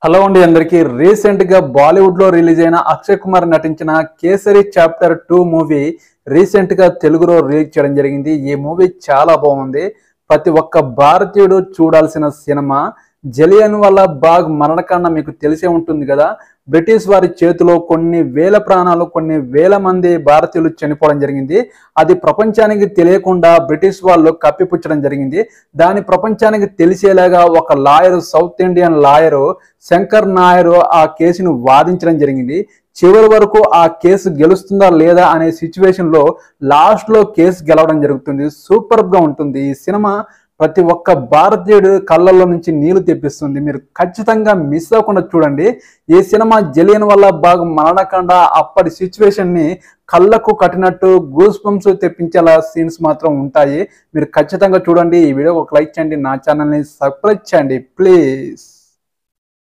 Hello అండి అందరికీ recent గా బాలీవుడ్ లో రిలీజ్ అయిన అక్షయ్ కుమార్ నటించిన కేసరి చాప్టర్ 2 మూవీ రీసెంట్ గా తెలుగులో రిలీజ్ చేయడం జరిగింది. ఈ మూవీ చాలా బాగుంది. ప్రతి ఒక్క భారతీయుడు చూడాల్సిన సినిమా. జలియన్ వాలా బాగ్ మరణకాండ మీకు తెలిసే ఉంటుంది కదా. బ్రిటిష్ వారి చేతిలో కొన్ని వేల ప్రాణాలు, కొన్ని వేల మంది భారతీయులు చనిపోవడం జరిగింది. అది ప్రపంచానికి తెలియకుండా బ్రిటిష్ వాళ్ళు కప్పిపుచ్చడం జరిగింది. దాని ప్రపంచానికి తెలిసేలాగా ఒక lawyer, south Indian lawyer Shankar Nair ఆ కేసును వాదించడం జరిగింది. చివరి వరకు ఆ కేసు గెలుస్తుందా లేదా అనే సిచ్యువేషన్ లో లాస్ట్ లో కేసు గెలవడం జరుగుతుంది. సూపర్ గా ఉంటుంది ఈ సినిమా. ప్రతి ఒక్క భారతీయుడు కళ్ళల్లో నుంచి నీళ్లు తెప్పిస్తుంది. మీరు ఖచ్చితంగా మిస్ అవ్వకుండా చూడండి ఈ సినిమా. జలియన్ వాలా బాగ్ మరణకాండ అప్పటి సిచ్యువేషన్ ని కళ్ళకు కట్టినట్టు గూస్ బంప్స్ తెప్పించేలా సీన్స్ మాత్రం ఉంటాయి. మీరు ఖచ్చితంగా చూడండి. ఈ వీడియో ఒక లైక్ చేయండి, నా ఛానల్ ని సబ్స్క్రైబ్ చేయండి ప్లీజ్.